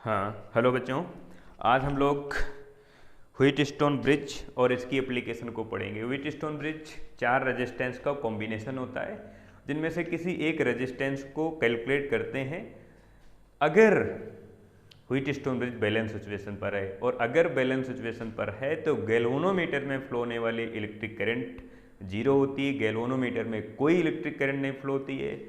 हाँ, हेलो बच्चों। आज हम लोग व्हीटस्टोन ब्रिज और इसकी एप्लीकेशन को पढ़ेंगे। व्हीटस्टोन ब्रिज 4 रेजिस्टेंस का कॉम्बिनेशन होता है, जिनमें से किसी एक रेजिस्टेंस को कैलकुलेट करते हैं अगर व्हीटस्टोन ब्रिज बैलेंस सिचुएशन पर है। और अगर बैलेंस सिचुएशन पर है तो गैल्वेनोमीटर में फ्लो होने वाली इलेक्ट्रिक करंट जीरो होती है, गैल्वेनोमीटर में कोई इलेक्ट्रिक करंट नहीं फ्लो होती है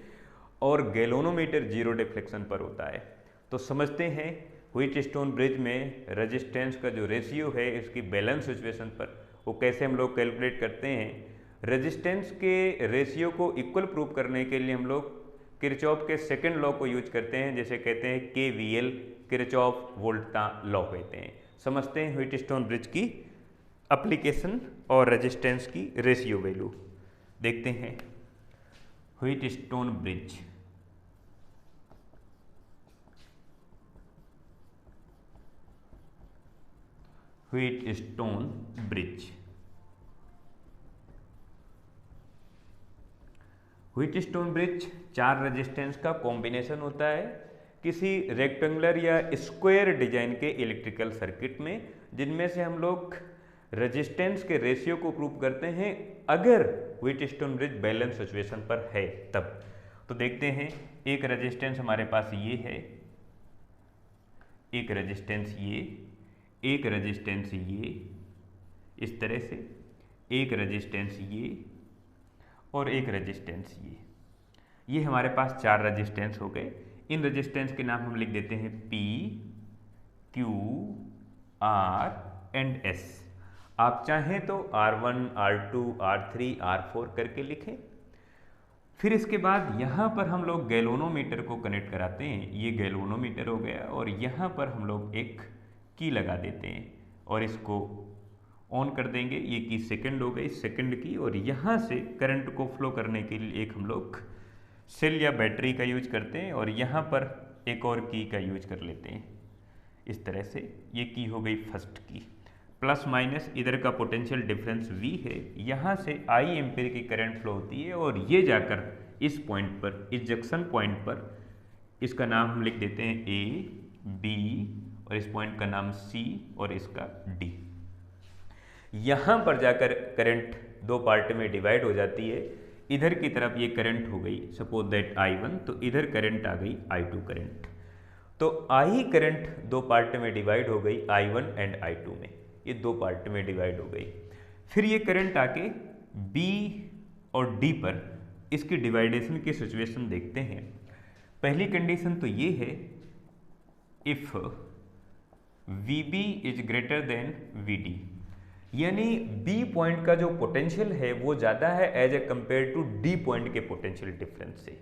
और गैल्वेनोमीटर जीरो डिफ्लेक्शन पर होता है। तो समझते हैं व्हीटस्टोन ब्रिज में रेजिस्टेंस का जो रेशियो है इसकी बैलेंस सिचुएशन पर वो कैसे हम लोग कैलकुलेट करते हैं। रेजिस्टेंस के रेशियो को इक्वल प्रूव करने के लिए हम लोग किरचॉफ के सेकंड लॉ को यूज करते हैं, जैसे कहते हैं KVL, किरचॉफ वोल्टा लॉ कहते हैं। समझते हैं व्हीटस्टोन ब्रिज की एप्लीकेशन और रेजिस्टेंस की रेशियो वैल्यू देखते हैं। Wheatstone bridge Wheatstone bridge Wheatstone bridge 4 resistance का कॉम्बिनेशन होता है किसी रेक्टेंगुलर या स्क्वायर डिजाइन के इलेक्ट्रिकल सर्किट में, जिनमें से हम लोग रेजिस्टेंस के रेशियो को प्रूव करते हैं अगर व्हीटस्टोन ब्रिज बैलेंस सिचुएशन पर है तब। तो देखते हैं, एक रेजिस्टेंस हमारे पास ये है, एक रेजिस्टेंस ये, एक रेजिस्टेंस ये, इस तरह से एक रेजिस्टेंस ये और एक रेजिस्टेंस ये हमारे पास 4 रेजिस्टेंस हो गए। इन रेजिस्टेंस के नाम हम लिख देते हैं P, Q, R and S। आप चाहें तो R1, R2, R3, R4 करके लिखें। फिर इसके बाद यहाँ पर हम लोग गैल्वेनोमीटर को कनेक्ट कराते हैं। ये गैल्वेनोमीटर हो गया और यहाँ पर हम लोग एक की लगा देते हैं और इसको ऑन कर देंगे। ये की सेकंड हो गई, सेकंड की, और यहाँ से करंट को फ्लो करने के लिए एक हम लोग सेल या बैटरी का यूज करते हैं और यहाँ पर एक और की का यूज कर लेते हैं। इस तरह से ये की हो गई फर्स्ट की। प्लस माइनस इधर का पोटेंशियल डिफरेंस V है, यहाँ से I एम्पीयर की करंट फ्लो होती है और ये जाकर इस पॉइंट पर, इस जंक्शन पॉइंट पर, इसका नाम हम लिख देते हैं A, B और इस पॉइंट का नाम C और इसका D। यहाँ पर जाकर करंट दो पार्ट में डिवाइड हो जाती है। इधर की तरफ ये करंट हो गई सपोज दैट I1, तो इधर करंट आ गई I2 करंट। तो I करंट दो पार्ट में डिवाइड हो गई, I1 एंड I2 में, ये दो पार्ट में डिवाइड हो गई। फिर ये करंट आके B और D पर इसकी डिवाइडेशन की सिचुएशन देखते हैं। पहली कंडीशन तो ये है, if VB is greater than VD, यानी B पॉइंट का जो पोटेंशियल है वो ज़्यादा है as a compare to D point के पोटेंशियल डिफरेंस से।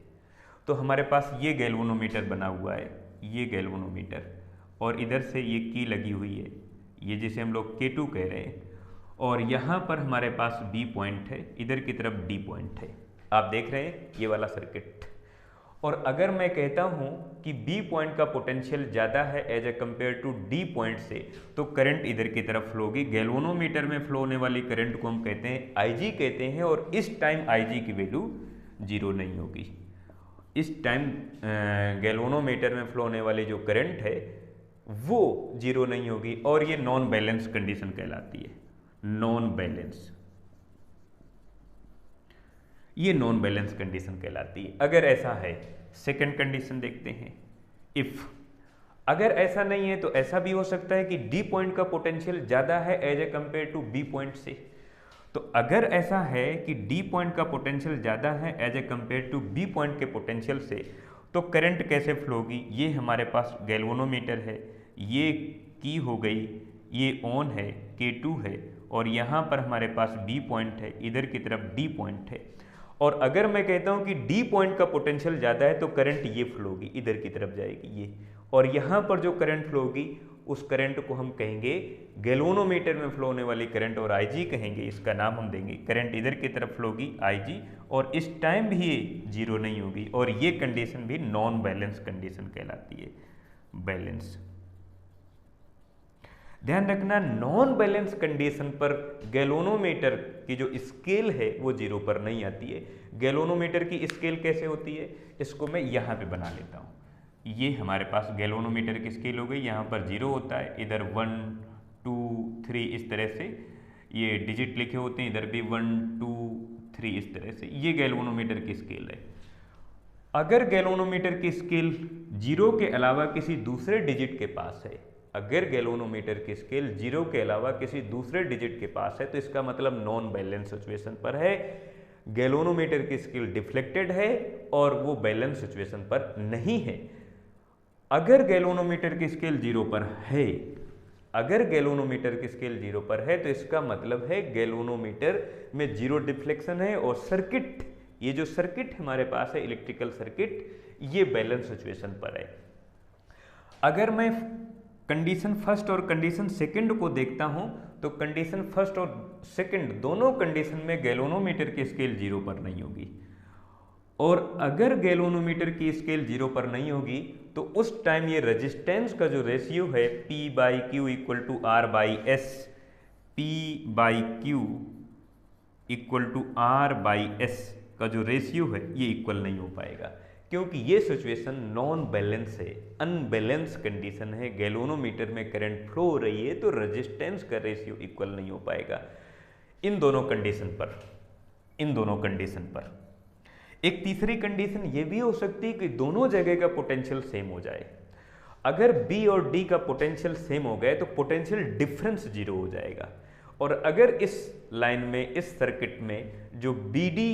तो हमारे पास ये गैल्वेनोमीटर बना हुआ है, ये गैल्वेनोमीटर, और इधर से ये की लगी हुई है, ये जिसे हम लोग K2 कह रहे हैं, और यहाँ पर हमारे पास B पॉइंट है, इधर की तरफ D पॉइंट है। आप देख रहे हैं ये वाला सर्किट। और अगर मैं कहता हूं कि B पॉइंट का पोटेंशियल ज़्यादा है as a compare to D point से, तो करंट इधर की तरफ फ्लो होगी। गैल्वेनोमीटर में फ्लो होने वाली करंट को हम कहते हैं IG कहते हैं, और इस टाइम IG की वैल्यू जीरो नहीं होगी। इस टाइम गैल्वेनोमीटर में फ्लो होने वाली जो करंट है वो जीरो नहीं होगी, और ये नॉन बैलेंस कंडीशन कहलाती है। नॉन बैलेंस, ये नॉन बैलेंस कंडीशन कहलाती है अगर ऐसा है। सेकंड कंडीशन देखते हैं, इफ अगर ऐसा नहीं है तो ऐसा भी हो सकता है कि D पॉइंट का पोटेंशियल ज़्यादा है as a compare to B point से। तो अगर ऐसा है कि D पॉइंट का पोटेंशियल ज़्यादा है as a compare to B point के पोटेंशियल से, तो करंट कैसे फ्लो होगी। ये हमारे पास गैल्वेनोमीटर है, ये की हो गई, ये ऑन है, K2 है, और यहाँ पर हमारे पास B पॉइंट है, इधर की तरफ D पॉइंट है। और अगर मैं कहता हूं कि D पॉइंट का पोटेंशियल ज़्यादा है तो करंट ये फ्लो होगी, इधर की तरफ जाएगी ये, और यहाँ पर जो करंट फ्लो होगी उस करंट को हम कहेंगे गैल्वेनोमीटर में फ्लो होने वाली करंट, और IG कहेंगे, इसका नाम हम देंगे। करंट इधर की तरफ फ्लो होगी IG, और इस टाइम भी ये जीरो नहीं होगी, और ये कंडीशन भी नॉन बैलेंस कंडीशन कहलाती है। बैलेंस, ध्यान रखना, नॉन बैलेंस कंडीशन पर गैल्वेनोमीटर की जो स्केल है वो जीरो पर नहीं आती है। गैल्वेनोमीटर की स्केल कैसे होती है, इसको मैं यहाँ पे बना लेता हूँ। ये हमारे पास गैल्वेनोमीटर की स्केल हो गई। यहाँ पर 0 होता है, इधर 1 2 3 इस तरह से ये डिजिट लिखे होते हैं, इधर भी 1 2 3 इस तरह से। ये गैल्वेनोमीटर की स्केल है। अगर गैल्वेनोमीटर की स्केल 0 के अलावा किसी दूसरे डिजिट के पास है, अगर गैल्वेनोमीटर की स्केल 0 के अलावा किसी दूसरे डिजिट के पास है, तो इसका मतलब नॉन बैलेंस सिचुएशन पर है। गैल्वेनोमीटर की स्केल डिफ्लेक्टेड है और वो बैलेंस सिचुएशन पर नहीं है। अगर गैल्वेनोमीटर की स्केल 0 पर है, अगर गैल्वेनोमीटर की स्केल 0 पर है, तो इसका मतलब है गैल्वेनोमीटर में 0 डिफ्लेक्शन है और सर्किट, ये जो सर्किट हमारे पास है इलेक्ट्रिकल सर्किट, ये बैलेंस सिचुएशन पर है। अगर मैं कंडीशन फर्स्ट और कंडीशन सेकंड को देखता हूं, तो कंडीशन फर्स्ट और सेकंड दोनों कंडीशन में गैल्वेनोमीटर की स्केल 0 पर नहीं होगी। और अगर गैल्वेनोमीटर की स्केल 0 पर नहीं होगी, तो उस टाइम ये रेजिस्टेंस का जो रेशियो है P/Q equal to R/S, P/Q equal to R/S का जो रेशियो है ये इक्वल नहीं हो पाएगा, क्योंकि ये सिचुएशन नॉन बैलेंस है, अनबैलेंस कंडीशन है। गैल्वेनोमीटर में करंट फ्लो हो रही है तो रेजिस्टेंस का रेशियो इक्वल नहीं हो पाएगा इन दोनों कंडीशन पर, इन दोनों कंडीशन पर। एक तीसरी कंडीशन ये भी हो सकती है कि दोनों जगह का पोटेंशियल सेम हो जाए। अगर B और D का पोटेंशियल सेम हो गए तो पोटेंशियल डिफरेंस 0 हो जाएगा। और अगर इस लाइन में, इस सर्किट में जो BD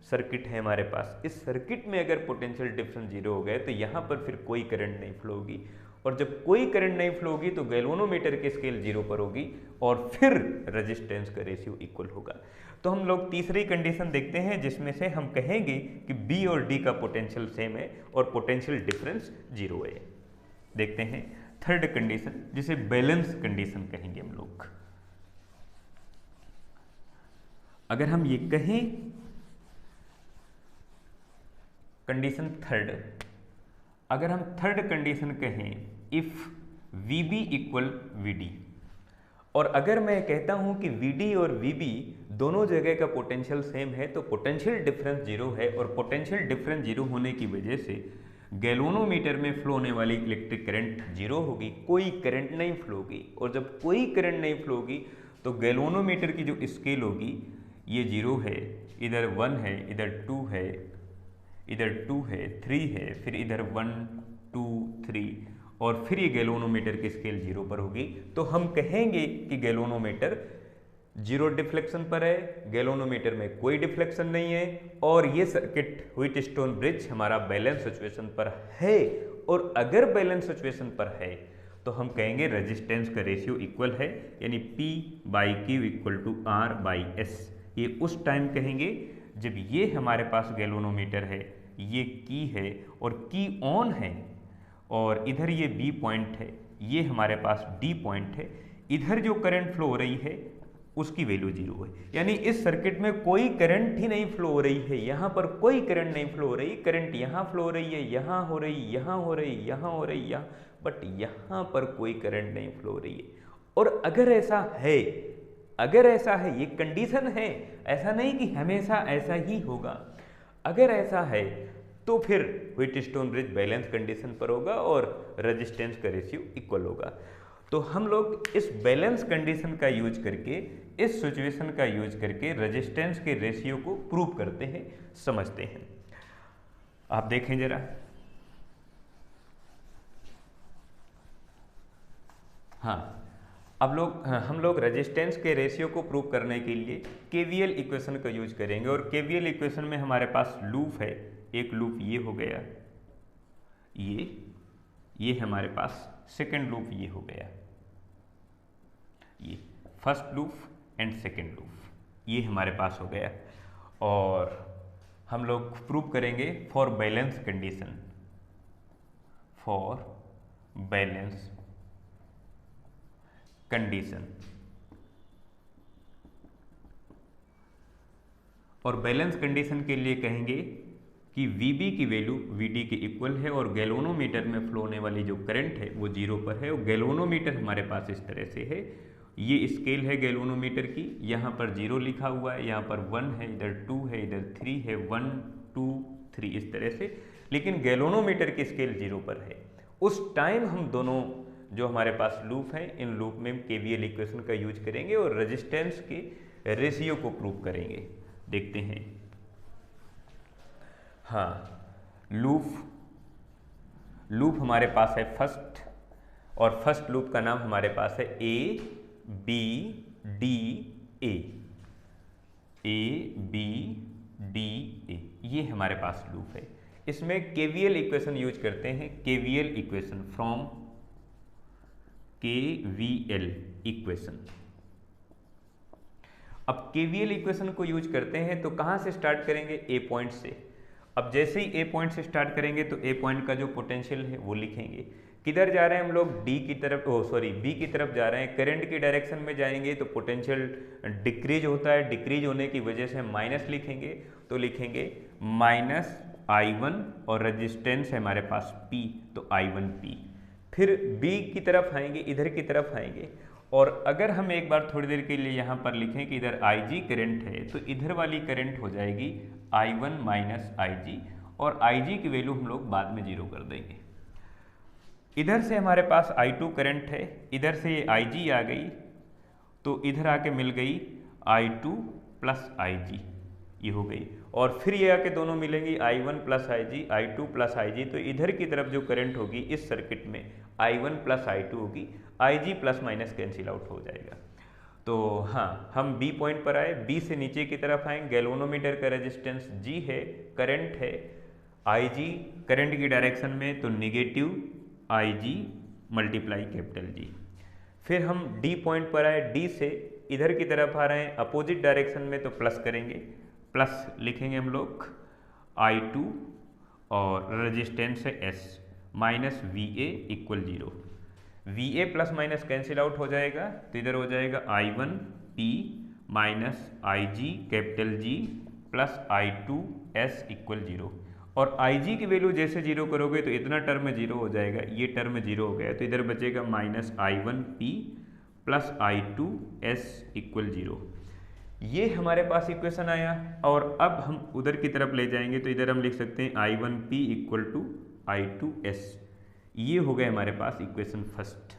सर्किट है हमारे पास, इस सर्किट में अगर पोटेंशियल डिफरेंस 0 हो गए तो यहाँ पर फिर कोई करंट नहीं फ्लो होगी। और जब कोई करंट नहीं फ्लो होगी तो गैल्वेनोमीटर की स्केल 0 पर होगी और फिर रेजिस्टेंस का रेशियो इक्वल होगा। तो हम लोग तीसरी कंडीशन देखते हैं जिसमें से हम कहेंगे कि B और D का पोटेंशियल सेम है और पोटेंशियल डिफरेंस 0 है। देखते हैं थर्ड कंडीशन, जिसे बैलेंस कंडीशन कहेंगे हम लोग। अगर हम ये कहें कंडीशन थर्ड, अगर हम थर्ड कंडीशन कहें इफ VB इक्वल VD, और अगर मैं कहता हूं कि VD और VB दोनों जगह का पोटेंशियल सेम है, तो पोटेंशियल डिफरेंस 0 है। और पोटेंशियल डिफरेंस 0 होने की वजह से गैल्वेनोमीटर में फ्लो होने वाली इलेक्ट्रिक करंट 0 होगी, कोई करंट नहीं फ्लो होगी। और जब कोई करंट नहीं फ्लो होगी तो गैल्वेनोमीटर की जो स्केल होगी ये 0 है, इधर 1 है, इधर 2 है, इधर 2 है, 3 है, फिर इधर 1 2 3 और फिर ये गैल्वेनोमीटर की स्केल 0 पर होगी। तो हम कहेंगे कि गैल्वेनोमीटर 0 डिफ्लेक्शन पर है, गैल्वेनोमीटर में कोई डिफ्लेक्शन नहीं है और ये सर्किट व्हीटस्टोन ब्रिज हमारा बैलेंस सिचुएशन पर है। और अगर बैलेंस सिचुएशन पर है तो हम कहेंगे रेजिस्टेंस का रेशियो इक्वल है, यानी P/Q इक्वल टू R/S। ये उस टाइम कहेंगे जब ये हमारे पास गैल्वेनोमीटर है, ये की है और की ऑन है, और इधर ये B पॉइंट है, ये हमारे पास D पॉइंट है, इधर जो करंट फ्लो हो रही है उसकी वैल्यू 0 है। यानी इस सर्किट में कोई करंट ही नहीं फ्लो हो रही है, यहाँ पर कोई करंट नहीं फ्लो हो रही, करंट यहाँ फ्लो हो रही है, यहाँ हो रही, यहाँ हो रही, यहाँ हो रही, यहाँ, बट यहाँ पर कोई करंट नहीं फ्लो हो रही है। और अगर ऐसा है, अगर ऐसा है, ये कंडीशन है, ऐसा नहीं कि हमेशा ऐसा ही होगा, अगर ऐसा है तो फिर व्हीटस्टोन ब्रिज बैलेंस कंडीशन पर होगा और रेजिस्टेंस का रेशियो इक्वल होगा। तो हम लोग इस बैलेंस कंडीशन का यूज करके, इस सिचुएशन का यूज करके रेजिस्टेंस के रेशियो को प्रूव करते हैं, समझते हैं। आप देखें जरा, हाँ, अब हम लोग रेजिस्टेंस के रेशियो को प्रूव करने के लिए KVL इक्वेशन का यूज करेंगे। और KVL इक्वेशन में हमारे पास लूप है, एक लूप ये हो गया, ये हमारे पास सेकंड लूप ये हो गया, ये first loop and second loop ये हमारे पास हो गया। और हम लोग प्रूव करेंगे for balance condition, for balance condition. और बैलेंस कंडीशन के लिए कहेंगे कि VB की वैल्यू VD के इक्वल है और गैल्वेनोमीटर में फ्लो होने वाली जो करंट है वो 0 पर है। और गैल्वेनोमीटर हमारे पास इस तरह से है, ये स्केल है गैल्वेनोमीटर की, यहाँ पर 0 लिखा हुआ है, यहाँ पर 1 है, इधर 2 है, इधर 3 है, 1 2 3 इस तरह से लेकिन गैल्वेनोमीटर की स्केल 0 पर है। उस टाइम हम दोनों जो हमारे पास लूप हैं, इन लूप में केवीएल इक्वेशन का यूज करेंगे और रेजिस्टेंस के रेशियो को प्रूव करेंगे। देखते हैं। हाँ, लूप हमारे पास है फर्स्ट, और फर्स्ट लूप का नाम हमारे पास है A B D A, A B D A, ये हमारे पास लूप है। इसमें केवीएल इक्वेशन यूज करते हैं, KVL equation from KVL equation. अब केवीएल इक्वेशन को यूज करते हैं तो कहां से स्टार्ट करेंगे? ए पॉइंट से। अब जैसे ही ए पॉइंट से स्टार्ट करेंगे तो ए पॉइंट का जो पोटेंशियल है वो लिखेंगे। किधर जा रहे हैं हम लोग? डी की तरफ, बी की तरफ जा रहे हैं। करंट की डायरेक्शन में जाएंगे तो पोटेंशियल डिक्रीज होता है, डिक्रीज होने की वजह से हम माइनस लिखेंगे, तो लिखेंगे माइनस I1 और रेजिस्टेंस है हमारे पास P, तो I1P। फिर B की तरफ आएंगे, इधर की तरफ आएंगे, और अगर हम एक बार थोड़ी देर के लिए यहाँ पर लिखें कि इधर IG करंट है तो इधर वाली करंट हो जाएगी I1 माइनस IG, और IG की वैल्यू हम लोग बाद में 0 कर देंगे। इधर से हमारे पास I2 करंट है, इधर से ये IG आ गई तो इधर आके मिल गई I2 प्लस IG, ये हो गई। और फिर ये आके दोनों मिलेंगी I1 plus IG, I2 plus IG, तो इधर की तरफ जो करंट होगी इस सर्किट में I1 प्लस I2 होगी, IG plus minus cancel out हो जाएगा। तो हाँ, हम B पॉइंट पर आए, B से नीचे की तरफ आए, गैल्वेनोमीटर का रेजिस्टेंस G है, करंट है IG, करंट की डायरेक्शन में तो negative IG multiply capital G। फिर हम D पॉइंट पर आए, D से इधर की तरफ आ रहे हैं, अपोजिट डायरेक्शन में तो प्लस करेंगे, प्लस लिखेंगे हम लोग I2 और रेजिस्टेंस है S, minus VA equal 0। VA plus minus cancel out हो जाएगा तो इधर हो जाएगा I1P minus IG capital G plus I2S equal 0। और IG की वैल्यू जैसे 0 करोगे तो इतना टर्म 0 हो जाएगा, ये टर्म 0 हो गया तो इधर बचेगा minus I1P plus I2S equal 0। ये हमारे पास इक्वेशन आया, और अब हम उधर की तरफ ले जाएंगे तो इधर हम लिख सकते हैं I1P इक्वल टू I2S। ये हो गए हमारे पास इक्वेशन फर्स्ट।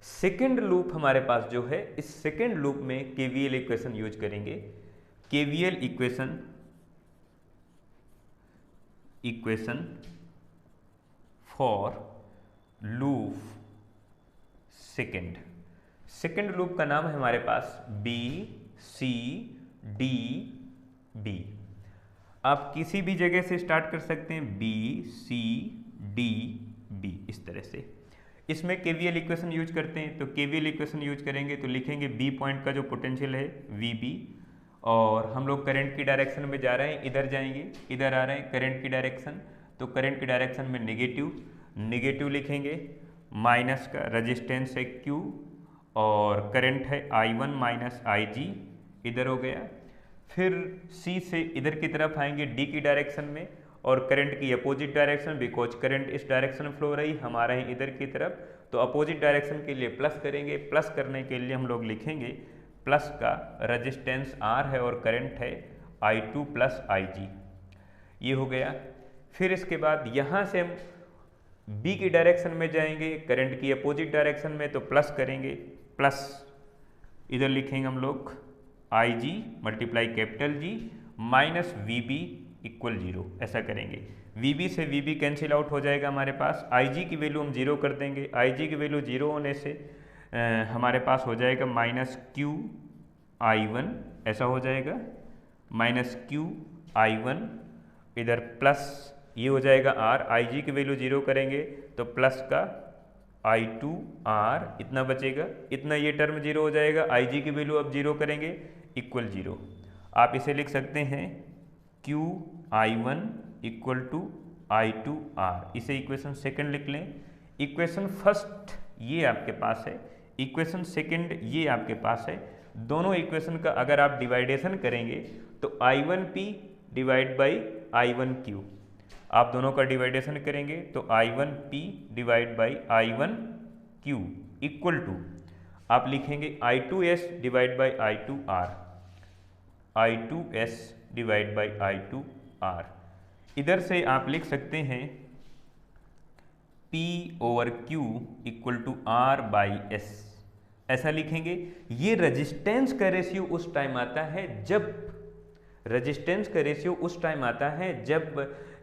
सेकेंड लूप हमारे पास जो है, इस सेकेंड लूप में केवीएल इक्वेशन यूज करेंगे। KVL equation for loop second loop का नाम है हमारे पास B C D B। आप किसी भी जगह से स्टार्ट कर सकते हैं, B C D B, इस तरह से। इसमें केवीएल इक्वेशन यूज करते हैं, तो केवीएल इक्वेशन यूज करेंगे तो लिखेंगे B पॉइंट का जो पोटेंशियल है VB, और हम लोग करंट की डायरेक्शन में जा रहे हैं, इधर जाएंगे, इधर आ रहे हैं करंट की डायरेक्शन, तो करंट की डायरेक्शन में निगेटिव लिखेंगे, माइनस का रेजिस्टेंस है Q, और करंट है I1 माइनस IG, इधर हो गया। फिर C से इधर की तरफ आएंगे D की डायरेक्शन में, और करंट की अपोजिट डायरेक्शन, बिकॉज करंट इस डायरेक्शन में फ्लो रही, हम आ रहे हैं इधर की तरफ, तो अपोजिट डायरेक्शन के लिए प्लस करेंगे। प्लस करने के लिए हम लोग लिखेंगे प्लस का रेजिस्टेंस R है और करंट है I2 प्लस IG, ये हो गया। फिर इसके बाद यहाँ से हम B की डायरेक्शन में जाएंगे, करंट की अपोजिट डायरेक्शन में, तो प्लस करेंगे, प्लस इधर लिखेंगे हम लोग IG multiply capital G minus VB equal 0, ऐसा करेंगे। VB से VB कैंसिल आउट हो जाएगा हमारे पास, IG की वैल्यू हम 0 कर देंगे, IG की वैल्यू 0 होने से हमारे पास हो जाएगा माइनस Q I1, ऐसा हो जाएगा माइनस Q I1, इधर प्लस ये हो जाएगा R, IG की वैल्यू 0 करेंगे तो प्लस का I2 R, इतना बचेगा, इतना ये टर्म 0 हो जाएगा, IG की वैल्यू अब 0 करेंगे इक्वल 0। आप इसे लिख सकते हैं Q I1 equal to I2 R, इसे इक्वेशन सेकंड लिख लें। इक्वेशन फर्स्ट ये आपके पास है, इक्वेशन सेकंड ये आपके पास है। दोनों इक्वेशन का अगर आप डिवाइडेशन करेंगे तो I1P डिवाइड बाई I1Q, आप दोनों का डिवाइडेशन करेंगे तो I1P divide by I1Q equal to आप लिखेंगे I2S divide by I2R, I2S divide by I2R। इधर से आप लिख सकते हैं P/Q इक्वल टू R/S, ऐसा लिखेंगे। ये रेजिस्टेंस का रेशियो उस टाइम आता है जब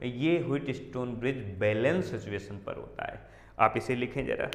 ये व्हीटस्टोन ब्रिज बैलेंस सिचुएशन पर होता है। आप इसे लिखें जरा,